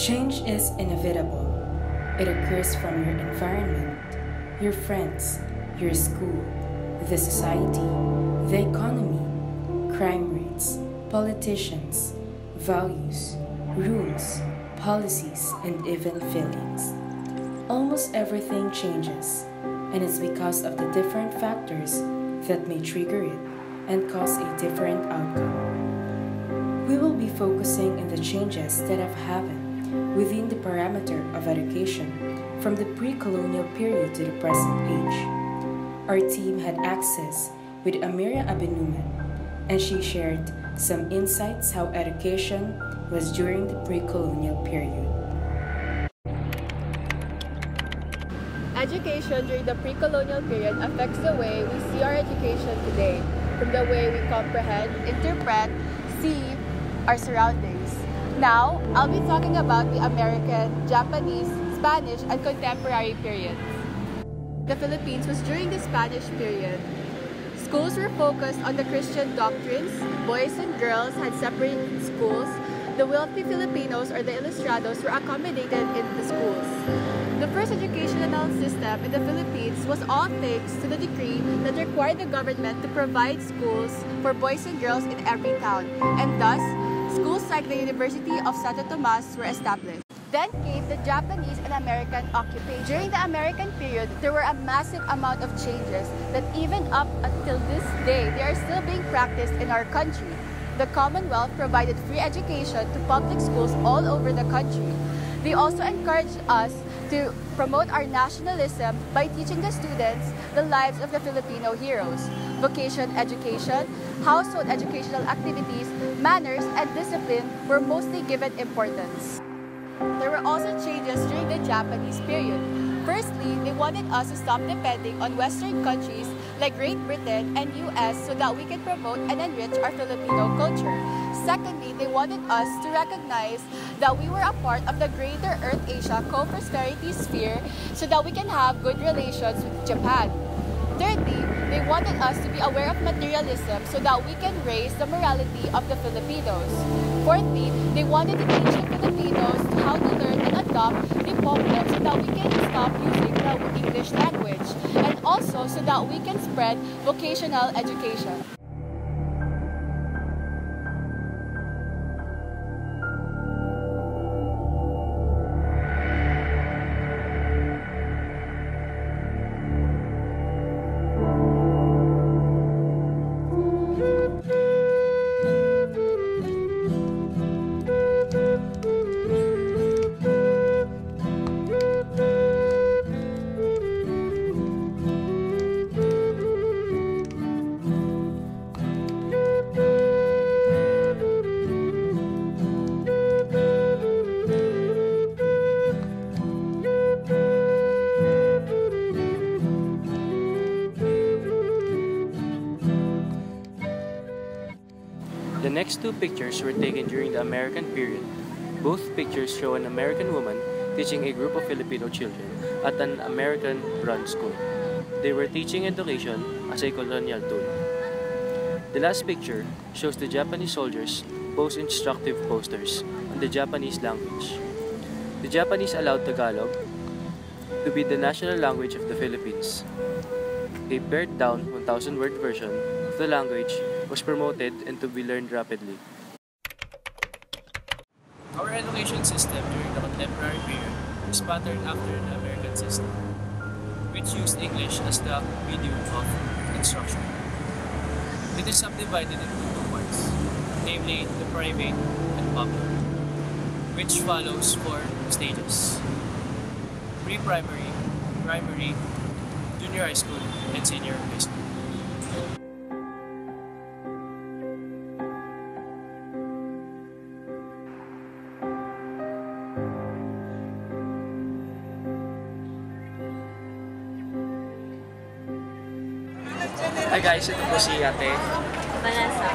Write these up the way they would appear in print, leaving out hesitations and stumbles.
Change is inevitable. It occurs from your environment, your friends, your school, the society, the economy, crime rates, politicians, values, rules, policies, and even feelings. Almost everything changes, and it's because of the different factors that may trigger it and cause a different outcome. We will be focusing on the changes that have happened within the parameter of education from the pre-colonial period to the present age. Our team had access with Amira Abinuman, and she shared some insights how education was during the pre-colonial period. Education during the pre-colonial period affects the way we see our education today, from the way we comprehend, interpret, see our surroundings. Now, I'll be talking about the American, Japanese, Spanish, and contemporary periods. The Philippines was during the Spanish period. Schools were focused on the Christian doctrines, boys and girls had separate schools, the wealthy Filipinos or the ilustrados were accommodated in the schools. The first educational system in the Philippines was all thanks to the decree that required the government to provide schools for boys and girls in every town, and thus, schools like the University of Santo Tomas were established. Then came the Japanese and American occupation. During the American period, there were a massive amount of changes that even up until this day, they are still being practiced in our country. The Commonwealth provided free education to public schools all over the country. They also encouraged us to promote our nationalism by teaching the students the lives of the Filipino heroes. Vocation education, household educational activities, manners, and discipline were mostly given importance. There were also changes during the Japanese period. Firstly, they wanted us to stop depending on Western countries like Great Britain and US so that we can promote and enrich our Filipino culture. Secondly, they wanted us to recognize that we were a part of the greater Earth Asia co-prosperity sphere so that we can have good relations with Japan. Thirdly, they wanted us to be aware of materialism so that we can raise the morality of the Filipinos. Fourthly, they wanted to teach the Filipinos how to learn and adopt the Hmong so that we can stop using the English language, and also so that we can spread vocational education. The next two pictures were taken during the American period. Both pictures show an American woman teaching a group of Filipino children at an American-run school. They were teaching education as a colonial tool. The last picture shows the Japanese soldiers post instructive posters on the Japanese language. The Japanese allowed Tagalog to be the national language of the Philippines. A pared-down 1,000-word version of the language was promoted and to be learned rapidly. Our education system during the contemporary period was patterned after the American system, which used English as the medium of instruction. It is subdivided into two parts, namely the private and public, which follows four stages: pre-primary, primary, junior high school, and senior high school. Hi guys, ito po si Ate Vanessa.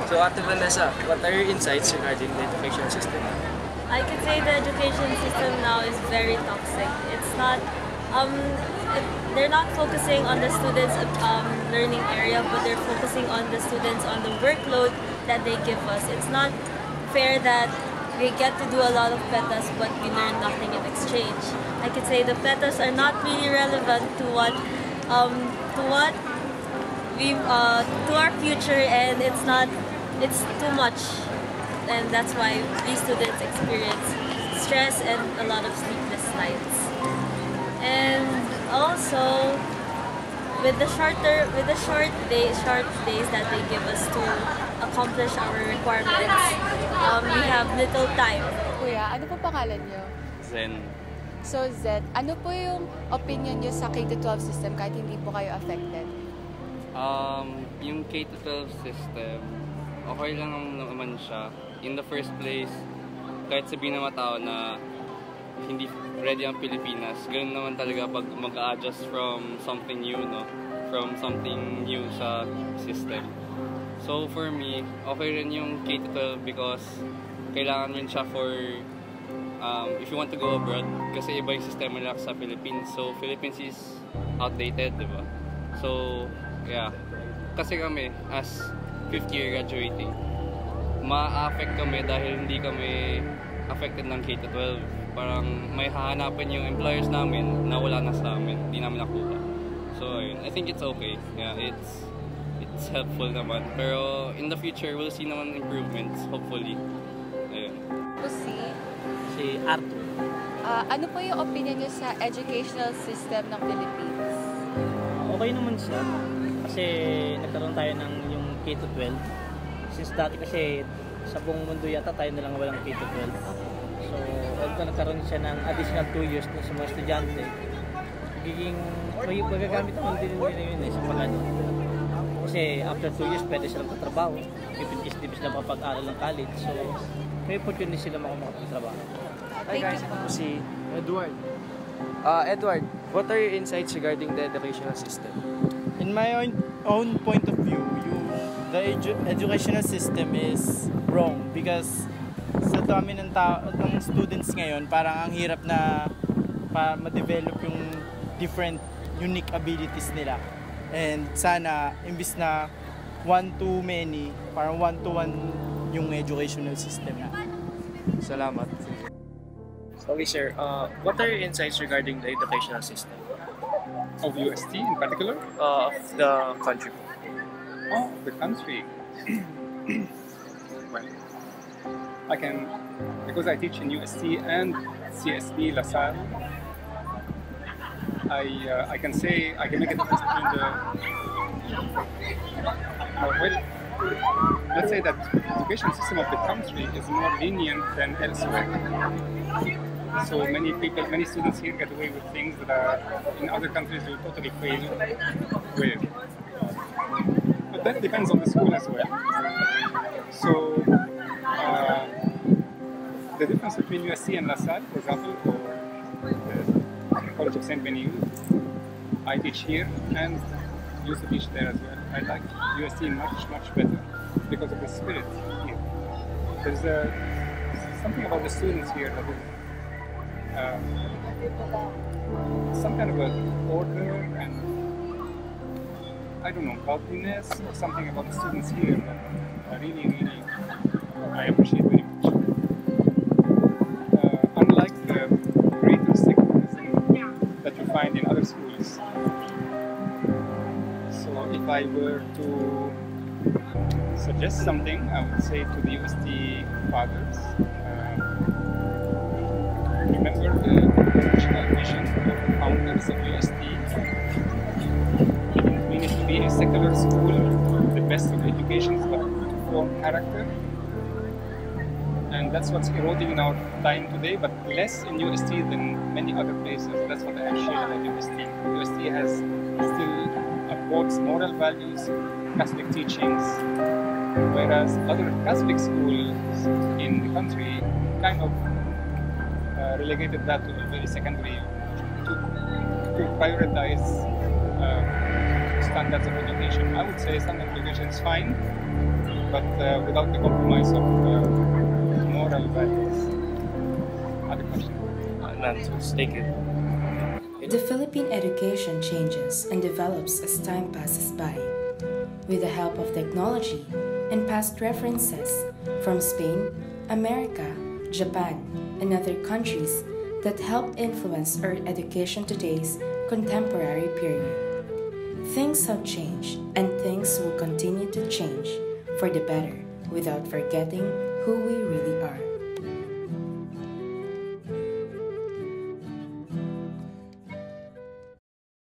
So Ate Vanessa, what are your insights regarding the education system? I could say the education system now is very toxic. It's not, they're not focusing on the students' learning area, but they're focusing on the students on the workload that they give us. It's not fair that we get to do a lot of petas, but we learn nothing in exchange. I could say the petas are not really relevant to what we to our future, and it's too much, and that's why these students experience stress and a lot of sleepless nights. And also, with the short days that they give us to accomplish our requirements, we have little time. Kuya, ano po pangalan niyo? Zen. So, Zed, ano po yung opinion niyo sa K-12 system kahit hindi po kayo affected? Yung K-12 system, okay lang naman siya. In the first place, kahit sabihin ng mga tao na hindi ready ang Pilipinas, ganoon naman talaga pag mag-a-adjust from something new, no? From something new sa system. So for me, okay rin yung K-12 because kailangan rin siya for if you want to go abroad, kasi iba yung sistema nila sa Philippines. So Philippines is outdated, di ba? So yeah, kasi kami as 5th year graduating, ma-affect kami dahil hindi kami affected ng K-12. Parang may hahanapan yung employers namin na wala na sa amin, hindi namin nakuha. So ayun, I think it's okay. Yeah, it's helpful naman. Pero in the future, we'll see naman improvements, hopefully. Ayun. Si Arthur. Ano po yung opinion niyo sa educational system ng Philippines? Okay naman siya. Kasi nagkaroon tayo ng yung K-12. Since dati kasi sa buong mundo yata tayo na lang walang K-12. So, although nagkaroon siya ng additional 2 years na sa mga estudyante, magagamit naman din nila yun sa pag-ano. Kasi after 2 years, pwede silang katrabaho. Even if di sila makapag-aral ng college. So, may opportunity sila makapag-trabaho. Hi guys, ako si Edward. Edward, what are your insights regarding the educational system? In my own point of view, the educational system is wrong because sa dami ng students ngayon, parang ang hirap na ma-develop yung different unique abilities nila. And sana, imbis na one to many, parang one to one yung educational system. Salamat. Okay sir, what are your insights regarding the educational system? Of UST in particular? Of the country. Oh, the country. Well, I can, because I teach in UST and CSB LaSalle, I can say I can make a difference between the. Well, let's say that the education system of the country is more lenient than elsewhere. So many people, many students here get away with things that are in other countries will totally fail with. But that depends on the school as well. So the difference between USC and LaSalle, for example, or the College of St. Benilde, I teach here and used to teach there as well. I like USC much better because of the spirit here. There's something about the students here that is some kind of an order and I don't know, godliness or something about the students here that I really I appreciate very much. Unlike the greater secularism that you find in other schools. So if I were to suggest something, I would say to the UST fathers, remember the original vision of the founders of UST. We need to be a secular school, the best of educations, but to form character. And that's what's eroding in our time today, but less in UST than many other places. That's what I appreciate about UST. UST has still upholds moral values, Catholic teachings, whereas other Catholic schools in the country kind of relegated that to a very secondary to prioritize standards of education. I would say standard of education is fine, but without the compromise of moral values. Other question? Thank you. The Philippine education changes and develops as time passes by. With the help of technology and past references from Spain, America, Japan, and other countries that helped influence our education today's contemporary period. Things have changed, and things will continue to change for the better without forgetting who we really are.